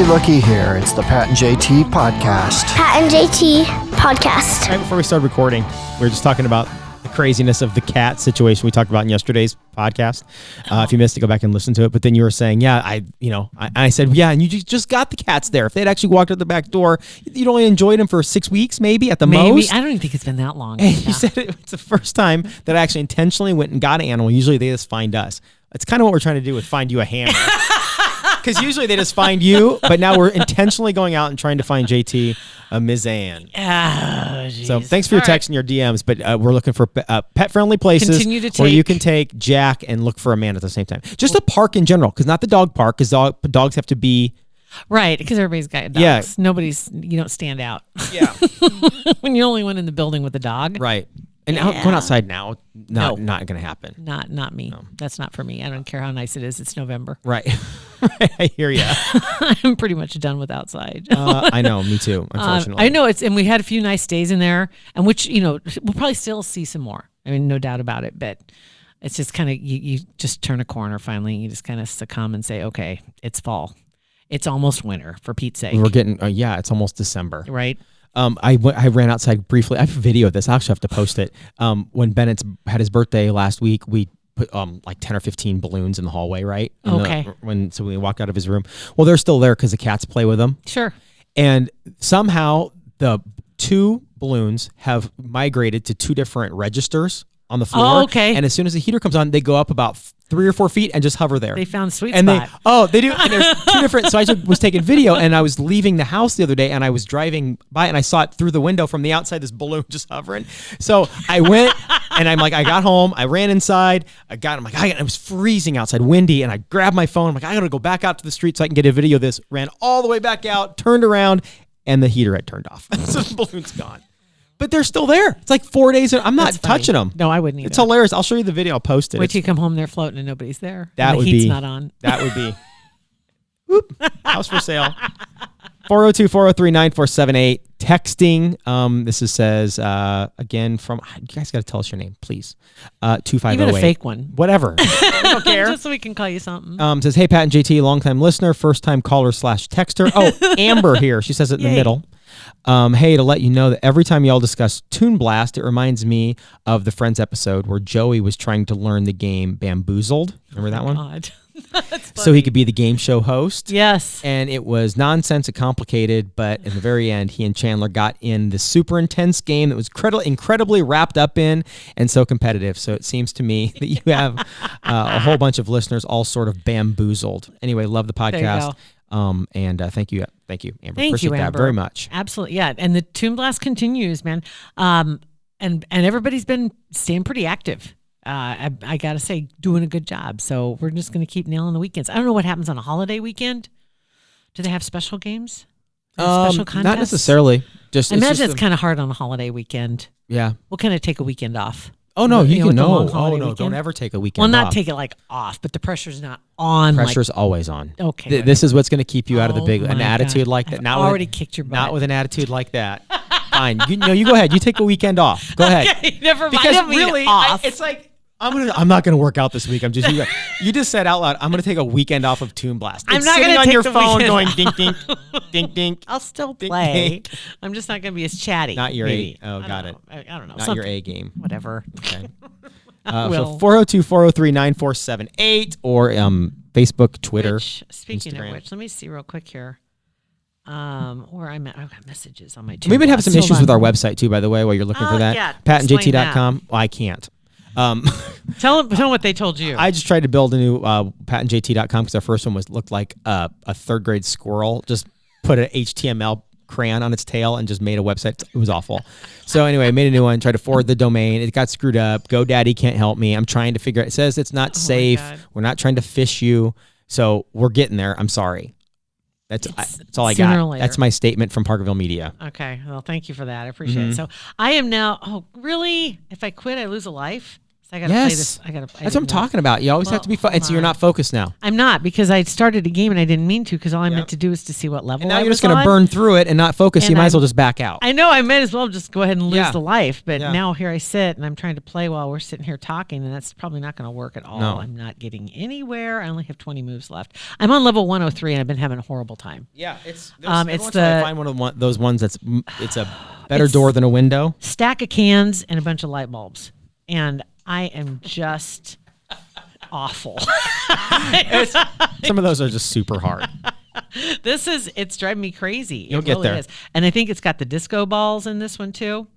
looky here. It's the Pat and JT podcast. Pat and JT podcast. Right before we started recording, we were just talking about the craziness of the cat situation we talked about in yesterday's podcast. If you missed it, go back and listen to it. But then you were saying, yeah, I said, yeah, and you just got the cats there. If they'd actually walked out the back door, you'd only enjoyed them for 6 weeks, maybe at the most. I don't even think it's been that long. And you said it's the first time that I actually intentionally went and got an animal. Usually they just find us. It's kind of what we're trying to do with Find You a Hammer. Because usually they just find you, but now we're intentionally going out and trying to find JT a Mizanne. Oh, so thanks for your text and your DMs, but we're looking for pet-friendly places where you can take Jack and look for a man at the same time. Just a park in general, because not the dog park, because dogs have to be... Right, because everybody's got dogs. Yeah. You don't stand out. Yeah. When you're the only one in the building with a dog. Right. And going outside now, not going to happen. Not me. No. That's not for me. I don't care how nice it is. It's November. Right. I hear you. I'm pretty much done with outside. I know. Me too, unfortunately. I know. And we had a few nice days in there, and which, we'll probably still see some more. I mean, no doubt about it. But it's just kind of, you just turn a corner finally. You just kind of succumb and say, okay, it's fall. It's almost winter, for Pete's sake. We're getting, it's almost December. Right. I ran outside briefly. I have a video of this. I actually have to post it. When Bennett had his birthday last week, we put like 10 or 15 balloons in the hallway, right? Okay. So we walked out of his room. Well, they're still there because the cats play with them. Sure. And somehow the 2 balloons have migrated to 2 different registers on the floor. Oh, okay. And as soon as the heater comes on, they go up about 3 or 4 feet and just hover there. They found a sweet spot. They do. And there's 2 different. So I was taking video, and I was leaving the house the other day, and I was driving by, and I saw it through the window from the outside, this balloon just hovering. So I went, and I got home, I ran inside, it was freezing outside, windy, and I grabbed my phone. I'm like, I got to go back out to the street so I can get a video of this. Ran all the way back out, turned around, and the heater had turned off. So the balloon's gone. But they're still there. It's like 4 days. I'm not touching them. No, I wouldn't either. It's hilarious. I'll show you the video. I'll post it. Wait till you come home, they're floating and nobody's there. That would be. The heat's not on. That would be. Whoop. House for sale. 402-403-9478. Texting. This says, again, from, you guys got to tell us your name, please. 2508. Even a fake one. Whatever. I don't care. Just so we can call you something. Says, hey, Pat and JT, longtime listener, first-time caller / texter. Oh, Amber here. She says it in the middle. Hey, to let you know that every time y'all discuss Toon Blast, it reminds me of the Friends episode where Joey was trying to learn the game Bamboozled. Remember that one? God. So he could be the game show host. Yes. And it was nonsense and complicated, but in the very end, he and Chandler got in the super intense game that was incredibly wrapped up in and so competitive. So it seems to me that you have a whole bunch of listeners all sort of bamboozled. Anyway, love the podcast. There you go. And thank you, Amber. Thank Appreciate you, Amber. that very much. Absolutely, yeah. And the Toon Blast continues, man. And everybody's been staying pretty active. I gotta say, doing a good job. So we're just gonna keep nailing the weekends. I don't know what happens on a holiday weekend. Do they have special games? Special contests? Not necessarily. I imagine it's kind of hard on a holiday weekend. Yeah. We'll kind of take a weekend off. Oh, no, you can no. Oh, no, don't ever take a weekend off. Well, not off. take it like off, but the pressure's not on. Pressure's always on. Okay. This is what's going to keep you out of the big, an attitude like that. I've already kicked your butt. Not with an attitude like that. Fine. You go ahead. You take a weekend off. Go ahead. Okay, never mind. Because really, it's like, I'm not going to work out this week. You just said out loud, I'm going to take a weekend off of Toon Blast. I'm it's not sitting gonna on take your the phone weekend going dink, dink, dink, dink. I'll still dink, play. dink. I'm just not going to be as chatty. Not your maybe. A. Oh, got it. I don't know. Not your A game. Whatever. Okay. So 402-403-9478 or Facebook, Twitter, Speaking Instagram. of which, let me see real quick here. Where I'm at. I've got messages on my We've been having some issues with our website too, by the way, while you're looking for that. Yeah, PatandJT.com. Well, I can't. Tell them what they told you. I just tried to build a new PatandJT.com because our first one looked like a 3rd grade squirrel. Just put an HTML crayon on its tail and just made a website. It was awful. So anyway, I made a new one, tried to forward the domain. It got screwed up. GoDaddy can't help me. I'm trying to figure out. It says it's not safe. We're not trying to phish you. So we're getting there. I'm sorry. That's all I got. That's my statement from Parkville Media. Okay. Well, thank you for that. I appreciate it. So I am now, really? If I quit, I lose a life? So I got to play this. I got to. That's what I'm talking about. You always have to be and so you're not focused now. I'm not, because I started a game and I didn't mean to, because all I meant to do is to see what level. And now I you're was just going to on. burn through it and not focus. And You might as well just back out. I know. I might as well just go ahead and lose Yeah. the life. But Yeah. now here I sit and I'm trying to play while we're sitting here talking, and that's probably not going to work at all. No. I'm not getting anywhere. I only have 20 moves left. I'm on level 103 and I've been having a horrible time. Yeah, it's the find those ones that's it's a better door than a window. Stack of cans and a bunch of light bulbs, and I am just awful. Some of those are just super hard. It's driving me crazy. You'll get there. Is. And I think it's got the disco balls in this one too.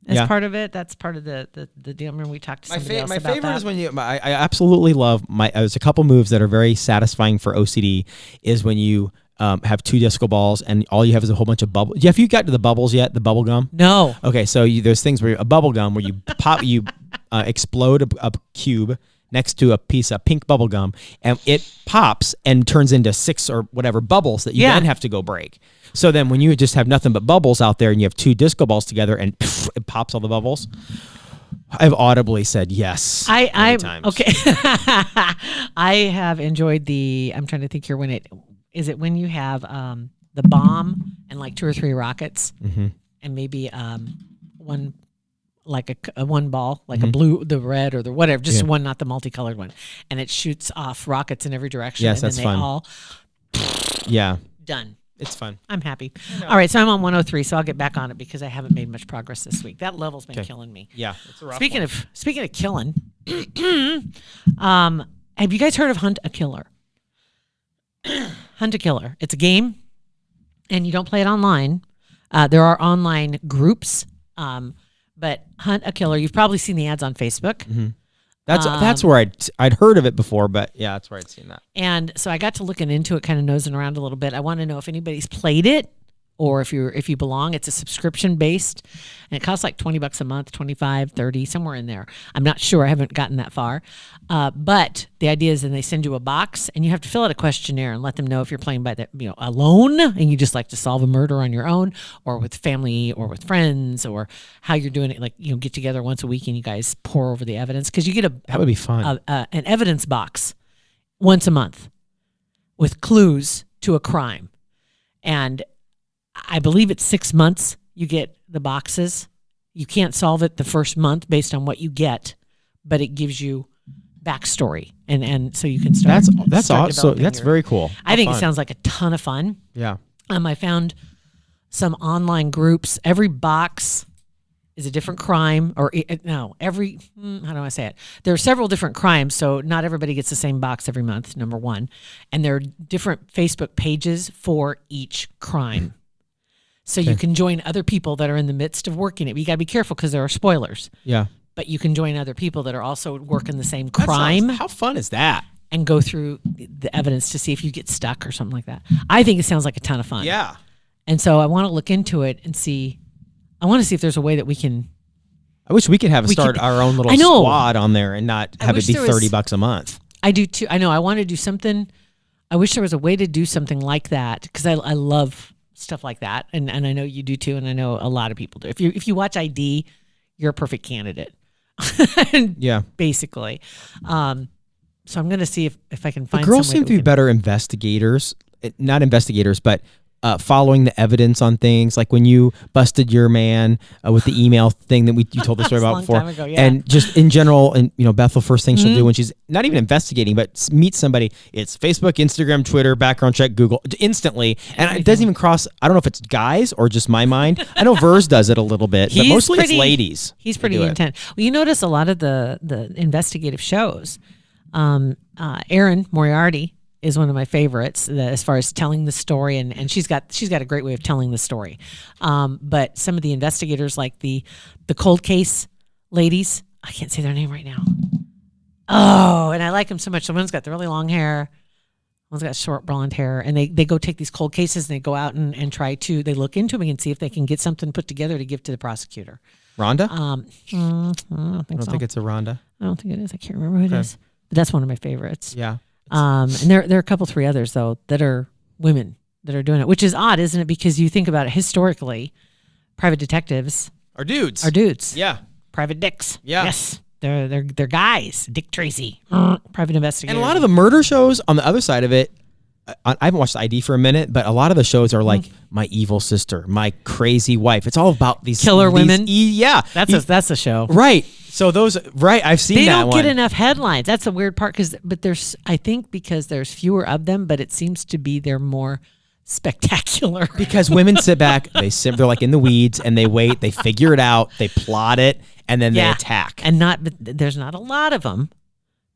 As part of it, that's part of the deal. Remember we talked to somebody else about that. My favorite is when I absolutely love there's a couple moves that are very satisfying for OCD is when you have 2 disco balls and all you have is a whole bunch of bubbles. Have you got to the bubbles yet? The bubble gum? No. Okay, so there's things where a bubble gum where you explode a cube next to a piece of pink bubble gum, and it pops and turns into 6 or whatever bubbles that you then have to go break. So then when you just have nothing but bubbles out there and you have 2 disco balls together and it pops all the bubbles, I've audibly said yes. I'm times. okay. I have enjoyed I'm trying to think here when when you have the bomb and like 2 or 3 rockets and maybe one like a one ball, like a blue, the red or the whatever, just one, not the multicolored one. And it shoots off rockets in every direction. Yes, and that's then fun. They all done. It's fun. I'm happy. All right, so I'm on 103, so I'll get back on it because I haven't made much progress this week. That level's been killing me. Yeah, it's a rough Speaking one. of killing, have you guys heard of Hunt a Killer? Hunt a Killer. It's a game, and you don't play it online. There are online groups, but Hunt a Killer. You've probably seen the ads on Facebook. Mm-hmm. That's where I'd heard of it before, but yeah, that's where I'd seen that. And so I got to looking into it, kind of nosing around a little bit. I want to know if anybody's played it or if you belong. It's a subscription based, and it costs like $20 a month, 25, 30, somewhere in there. I'm not sure. I haven't gotten that far. But the idea is then they send you a box and you have to fill out a questionnaire and let them know if you're playing by alone and you just like to solve a murder on your own or with family or with friends, or how you're doing it. Like, get together once a week and you guys pour over the evidence, because you get That would be fun. an evidence box once a month with clues to a crime. And I believe it's 6 months you get the boxes. You can't solve it the first month based on what you get, but it gives you backstory, and so you can start. That's awesome. So that's very cool. I think it sounds like a ton of fun. Yeah. I found some online groups. Every box is a different crime, or how do I say it? There are several different crimes, so not everybody gets the same box every month, number one. And there are different Facebook pages for each crime. So you can join other people that are in the midst of working it. But you got to be careful because there are spoilers. Yeah. But you can join other people that are also working the same crime. How fun is that? And go through the evidence to see if you get stuck or something like that. I think it sounds like a ton of fun. Yeah. And so I want to look into it and see. I want to see if there's a way that we can. I wish we could start our own little squad on there and not have it be $30 a month. I do too. I know. I want to do something. I wish there was a way to do something like that, because I love stuff like that, and I know you do too, and I know a lot of people do. If you watch ID, you're a perfect candidate. Yeah, basically. So I'm going to see if I can find. The girls some way seem to be better investigators, not investigators, but following the evidence on things, like when you busted your man with the email thing that you told the story about before, ago, yeah. And just in general, and Bethel, first thing she'll do when she's not even investigating, but meet somebody, it's Facebook, Instagram, Twitter, background check, Google, instantly, and it doesn't even cross. I don't know if it's guys or just my mind. I know Vers does it a little bit, but mostly it's ladies. He's pretty intense. Well, you notice a lot of the investigative shows. Erin Moriarty is one of my favorites as far as telling the story, and she's got a great way of telling the story. But some of the investigators, like the cold case ladies, I can't say their name right now. Oh, and I like them so much. The one's got the really long hair, one's got short blonde hair, and they go take these cold cases and they go out and try to, they look into them and see if they can get something put together to give to the prosecutor. Rhonda? I don't think it's a Rhonda. I don't think it is. I can't remember who it is. But that's one of my favorites. Yeah. And there are a couple, 3 others though that are women that are doing it, which is odd, isn't it? Because you think about it historically, private detectives are dudes. Are dudes. Yeah. Private dicks. Yeah. Yes. They're guys. Dick Tracy, private investigator. And a lot of the murder shows on the other side of it, I haven't watched the ID for a minute, but a lot of the shows are like My Evil Sister, My Crazy Wife. It's all about these killer women. Yeah, That's a show. Right. So those, right, I've seen They that don't one. get enough headlines. That's the weird part. I think because there's fewer of them, but it seems to be they're more spectacular. Because women sit back, they're like in the weeds, and they wait, they figure it out, they plot it, and then they attack. And but there's not a lot of them,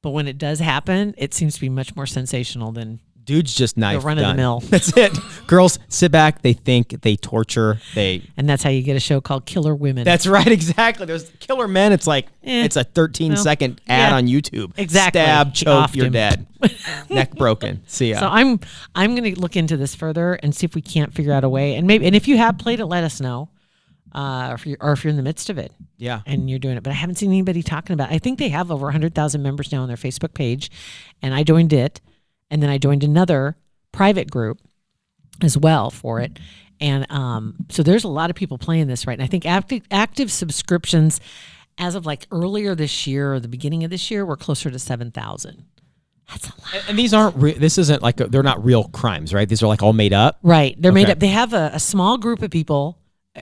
but when it does happen, it seems to be much more sensational than Dude's just knife run of the done. mill. That's it. Girls sit back, they think, they torture, and that's how you get a show called Killer Women. That's right, exactly. There's Killer Men. It's like it's a 13-second ad on YouTube. Exactly. Stab, choke, Offed you're him. Dead. Neck broken. See ya. So I'm going to look into this further and see if we can't figure out a way. And if you have played it, let us know. Or if you're in the midst of it, and you're doing it. But I haven't seen anybody talking about it. I think they have over 100,000 members now on their Facebook page, and I joined it, and then I joined another private group as well for it. And so there's a lot of people playing this, right? And I think active subscriptions as of like earlier this year or the beginning of this year were closer to 7,000. That's a lot. And these aren't. This isn't like they're not real crimes, right? These are like all made up. Right, they're made up. They have a small group of people.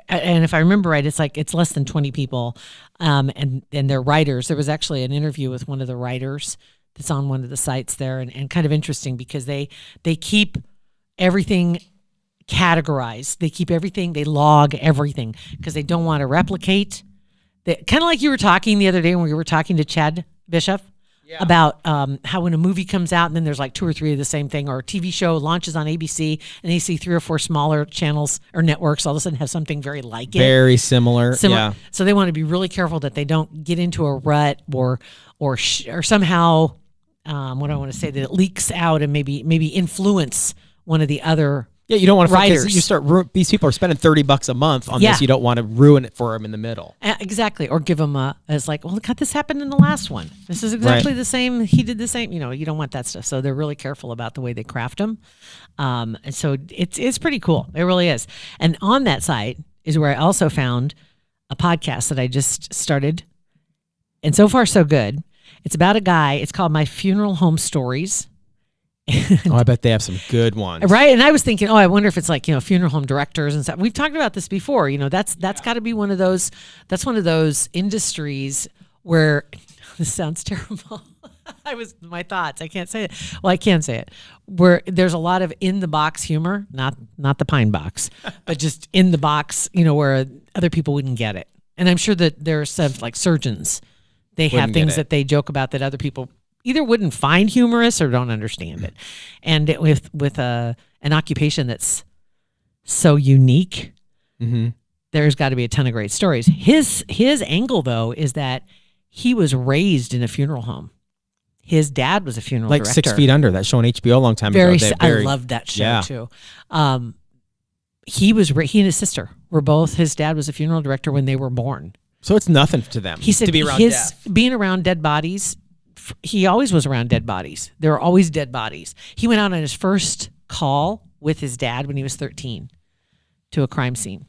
And if I remember right, it's less than 20 people, and they're writers. There was actually an interview with one of the writers that's on one of the sites there, and kind of interesting because they keep everything categorized. They keep everything, they log everything because they don't want to replicate. Kind of like you were talking the other day when we were talking to Chad Bishop about how when a movie comes out and then there's like 2 or 3 of the same thing, or a TV show launches on ABC and they see 3 or 4 smaller channels or networks all of a sudden have something very like it. Very similar. Yeah. So they want to be really careful that they don't get into a rut or somehow, what I want to say, that it leaks out and maybe influence one of the other. Yeah, you don't want to writers. You start. These people are spending $30 a month on this. You don't want to ruin it for them in the middle. Exactly, or give them as like, well, look how this happened in the last one. This is exactly the same. He did the same. You don't want that stuff. So they're really careful about the way they craft them. And so it's pretty cool. It really is. And on that site is where I also found a podcast that I just started, and so far so good. It's about a guy. It's called My Funeral Home Stories. I bet they have some good ones. Right. And I was thinking, I wonder if it's like, funeral home directors and stuff. We've talked about this before. That's got to be one of those, that's one of those industries where, this sounds terrible. My thoughts. I can't say it. Well, I can say it. Where there's a lot of in the box humor, not the pine box, but just in the box, where other people wouldn't get it. And I'm sure that there's some like surgeons, they have things that they joke about that other people either wouldn't find humorous or don't understand it. And with an occupation that's so unique, there's got to be a ton of great stories. His angle, though, is that he was raised in a funeral home. His dad was a funeral director. 6 Feet Under, that show on HBO a long time ago. I loved that show, too. He and his sister were both, his dad was a funeral director when they were born. So it's nothing to them. He said to be around death. Being around dead bodies, he always was around dead bodies. There were always dead bodies. He went out on his first call with his dad when he was 13 to a crime scene.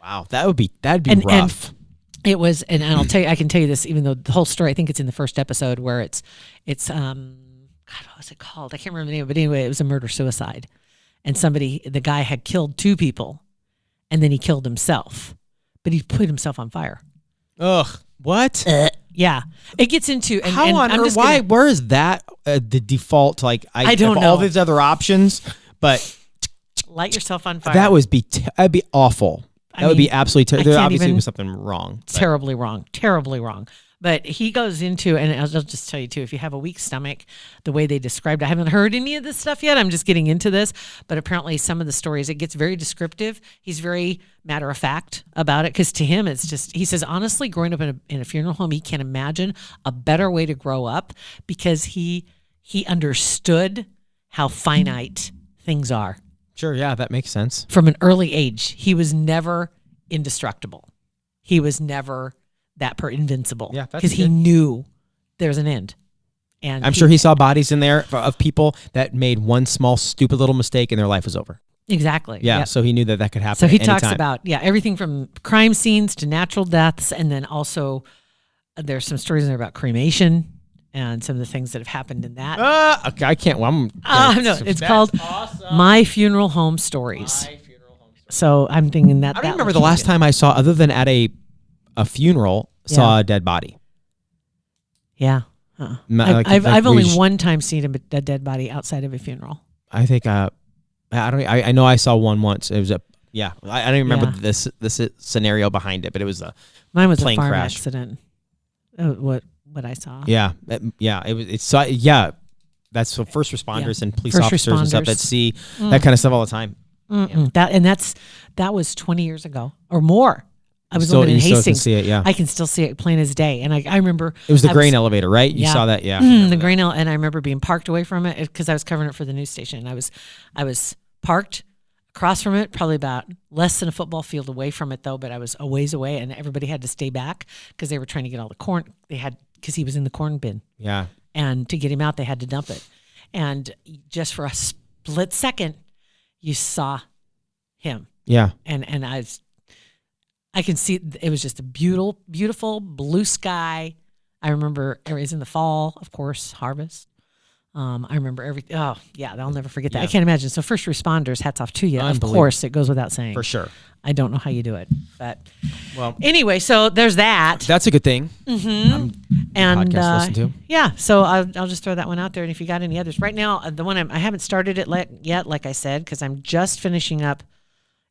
Wow, that'd be rough. And it was, and I'll tell you, I can tell you this, even though the whole story, I think it's in the first episode where it's God, what was it called? I can't remember the name, but anyway, it was a murder-suicide. And the guy had killed 2 people, and then he killed himself, but he put himself on fire. Ugh, what? Yeah, it gets into why? Where is that the default? Like I don't know all these other options, but light yourself on fire. That would be that'd be awful. That would be absolutely terrible. There obviously was something wrong. Terribly wrong. But he goes into, and I'll just tell you too, if you have a weak stomach, the way they described it, I haven't heard any of this stuff yet. I'm just getting into this. But apparently some of the stories, it gets very descriptive. He's very matter of fact about it because to him, it's just, he says, honestly, growing up in a funeral home, he can't imagine a better way to grow up because he understood how finite things are. Sure, yeah, that makes sense. From an early age, he was never indestructible. He was never invincible. Yeah, because he knew there's an end. And I'm sure he saw bodies in there of people that made one small stupid little mistake and their life was over. Exactly. Yeah, yep. So he knew that could happen. So he anytime. talks about everything from crime scenes to natural deaths, and then also There's some stories in there about cremation and some of the things that have happened in that. Okay, I can't. Well, no, it's called My Funeral Home Stories. So I'm thinking that. I don't remember the last time I saw, other than at a funeral, saw a dead body. Yeah. I've only one time seen a dead body outside of a funeral. I think I know I saw one once. It was I don't even remember this scenario behind it, but it was mine was plane a farm crash. accident. What I saw. That's so first responders and police First officers and stuff responders. that see that kind of stuff all the time. That was 20 years ago or more. I was Still- living in you still can Hastings. see it, yeah. I can still see it plain as day. And I remember It was the I grain elevator, right? You saw that, yeah. the grain and I remember being parked away from it because I was covering it for the news station. I was parked across from it, probably about less than a football field away from it though, but I was a ways away and everybody had to stay back because they were trying to get all the corn because he was in the corn bin. Yeah. And to get him out, they had to dump it. And just for a split second, you saw him. Yeah. And I can see it was just a beautiful blue sky. I remember it was in the fall, of course, harvest. I remember everything. Oh, yeah, I'll never forget that. Yeah. I can't imagine. So first responders, hats off to you. Of Unbelievable. course, it goes without saying. For sure. I don't know how you do it. But Well, anyway, so there's that. that's a good thing. And podcast to listen to. yeah, so I'll just throw that one out there. And if you got any others, right now the one I haven't started it yet, like I said, because I'm just finishing up.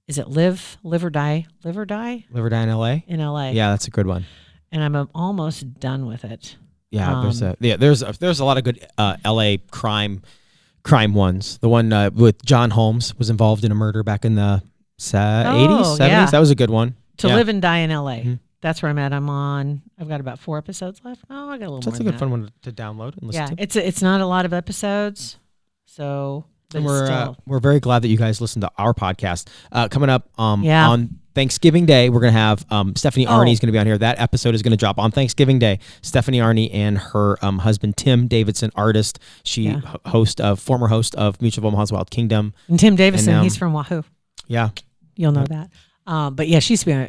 Is it Live or Die? Live or Die Live or Die in LA? in LA. Yeah, that's a good one. And I'm almost done with it. Yeah, there's a lot of good LA crime ones. The one with John Holmes was involved in a murder back in the 80s, 70s. yeah. That was a good one. To Yeah. Live and Die in LA. That's where I'm at. I've got about 4 episodes left. Oh, I got a little So more. that's a good fun one to download and listen Yeah, to. it's not a lot of episodes, so. But And it's still, we're very glad that you guys listen to our podcast. Coming up Yeah. on Thanksgiving Day, we're going to have Stephanie Arney is going to be on here. That episode is going to drop on Thanksgiving Day. Stephanie Arney and her husband, Tim Davidson, artist. She former host of Mutual of Omaha's Wild Kingdom. and Tim Davison, And, he's from Wahoo. Yeah. You'll know that. But yeah, she's been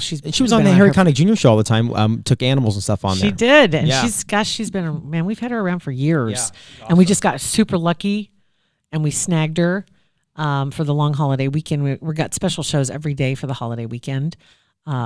She was on the Harry Connick Jr. show all the time. Took animals and stuff on there. She did, and Yeah. she's been man. We've had her around for years, Yeah, and we just got super lucky, and we snagged her for the long holiday weekend. We got special shows every day for the holiday weekend,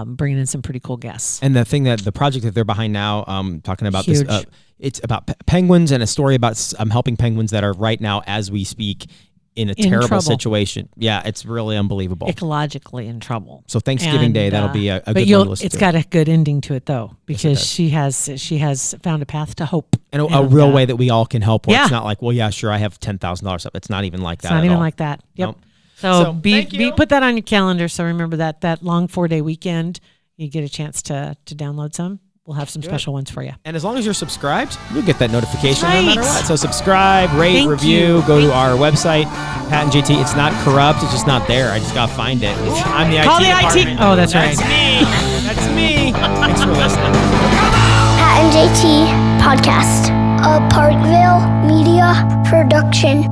bringing in some pretty cool guests. And the project that they're behind now, talking about Huge. this, it's about penguins and a story about helping penguins that are right now, as we speak, in a terrible trouble. situation. Yeah, it's really unbelievable. Ecologically in trouble. So Thanksgiving Day, that'll be a good one to listen It's to. got a good ending to it though, because does. she has found a path to hope and a real way that we all can help. Where Yeah. it's not like, well, yeah, sure, I have $10,000 up. It's not even like that. It's not at even all. like that. Yep. Nope. So, thank you. put that on your calendar. So remember that long 4-day weekend, you get a chance to download some. We'll have some special ones for you. And as long as you're subscribed, you'll get that notification no matter Right. what. So subscribe, rate, Thank review, you. go to our website, Pat and JT. It's not corrupt. It's just not there. I just got to find it. I'm the Call IT the IT. department. Oh, that's right. That's me. Thanks for listening. Pat and JT Podcast, a Parkville Media Production.